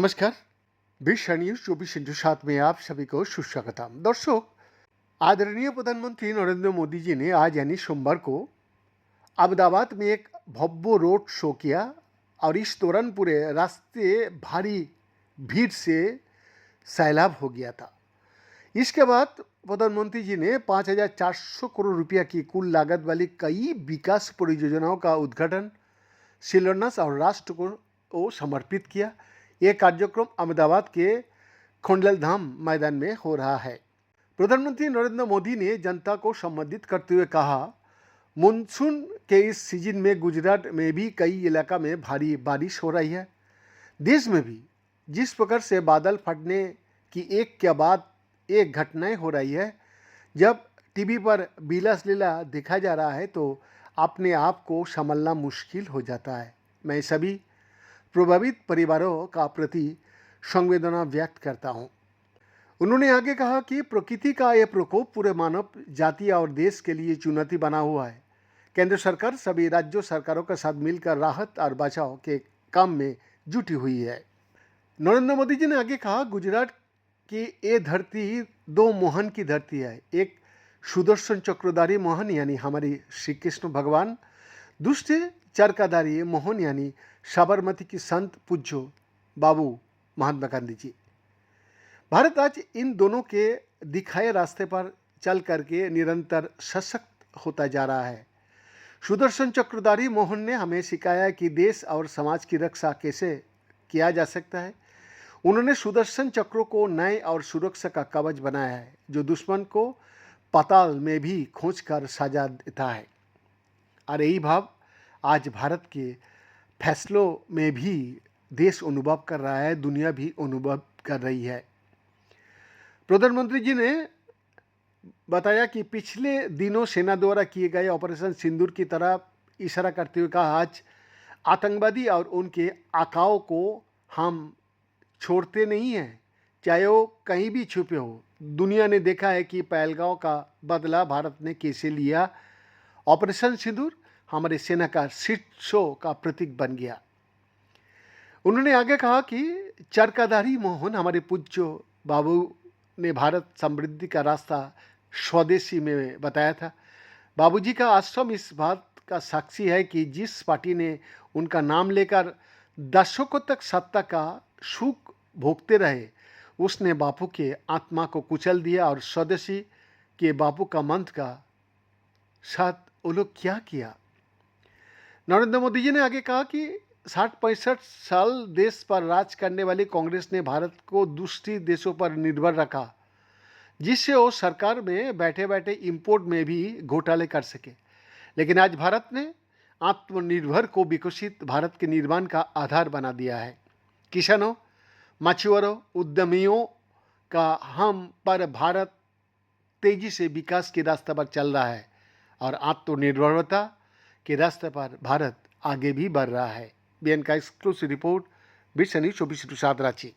नमस्कार। विश्व न्यूज 24/7 में आप सभी को सुस्वागतम। दर्शक, आदरणीय प्रधानमंत्री नरेंद्र मोदी जी ने आज यानी सोमवार को अहमदाबाद में एक भव्य रोड शो किया और इस दौरान पूरे रास्ते भारी भीड़ से सैलाब हो गया था। इसके बाद प्रधानमंत्री जी ने 5,400 करोड़ रुपया की कुल लागत वाली कई विकास परियोजनाओं का उद्घाटन, शिलान्यास और राष्ट्र को समर्पित किया। यह कार्यक्रम अहमदाबाद के खोंडलधाम मैदान में हो रहा है। प्रधानमंत्री नरेंद्र मोदी ने जनता को संबोधित करते हुए कहा, मानसून के इस सीजन में गुजरात में भी कई इलाका में भारी बारिश हो रही है। देश में भी जिस प्रकार से बादल फटने की एक के बाद एक घटनाएं हो रही है, जब टीवी पर बिलास लीला देखा जा रहा है तो अपने आप को संभालना मुश्किल हो जाता है। मैं सभी प्रभावित परिवारों का प्रति संवेदना व्यक्त करता हूं। उन्होंने आगे कहा कि प्रकृति का यह प्रकोप पूरे मानव जाति और देश के लिए चुनौती बना हुआ है। केंद्र सरकार सभी राज्यों सरकारों के साथ मिलकर राहत और बचाव के काम में जुटी हुई है। नरेंद्र मोदी जी ने आगे कहा, गुजरात की ये धरती दो मोहन की धरती है। एक सुदर्शन चक्रधारी मोहन यानी हमारी श्री कृष्ण भगवान, दूसरे चरकाधारी मोहन यानी साबरमती की संत पूज्य बाबू महात्मा गांधी जी। भारत आज इन दोनों के दिखाए रास्ते पर चल करके निरंतर सशक्त होता जा रहा है। सुदर्शन चक्रधारी मोहन ने हमें सिखाया कि देश और समाज की रक्षा कैसे किया जा सकता है। उन्होंने सुदर्शन चक्रों को न्याय और सुरक्षा का कवच बनाया है, जो दुश्मन को पाताल में भी खोज कर सजा देता है। और यही भाव आज भारत के फैसलों में भी देश अनुभव कर रहा है, दुनिया भी अनुभव कर रही है। प्रधानमंत्री जी ने बताया कि पिछले दिनों सेना द्वारा किए गए ऑपरेशन सिंदूर की तरफ इशारा करते हुए कहा, आज आतंकवादी और उनके आकाओं को हम छोड़ते नहीं हैं, चाहे वो कहीं भी छुपे हो। दुनिया ने देखा है कि पहलगांव का बदला भारत ने कैसे लिया। ऑपरेशन सिंदूर हमारे सेना का शीर्षों का प्रतीक बन गया। उन्होंने आगे कहा कि चरकाधारी मोहन हमारे पूज्य बाबू ने भारत समृद्धि का रास्ता स्वदेशी में बताया था। बाबूजी का आश्रम इस बात का साक्षी है कि जिस पार्टी ने उनका नाम लेकर दशकों तक सत्ता का सुख भोगते रहे, उसने बापू के आत्मा को कुचल दिया और स्वदेशी के बापू का मंत्र का साथ वो लोग क्या किया। नरेंद्र मोदी जी ने आगे कहा कि 60-65 साल देश पर राज करने वाली कांग्रेस ने भारत को दूसरी देशों पर निर्भर रखा, जिससे वो सरकार में बैठे बैठे इंपोर्ट में भी घोटाले कर सके। लेकिन आज भारत ने आत्मनिर्भर को विकसित भारत के निर्माण का आधार बना दिया है। किसानों, मछुआरों, उद्यमियों का हम पर भारत तेजी से विकास के रास्ते पर चल रहा है और आत्मनिर्भरता के रास्ते पर भारत आगे भी बढ़ रहा है। बीएन का एक्सक्लूसिव रिपोर्ट, विश्व न्यूज 24/7 रांची।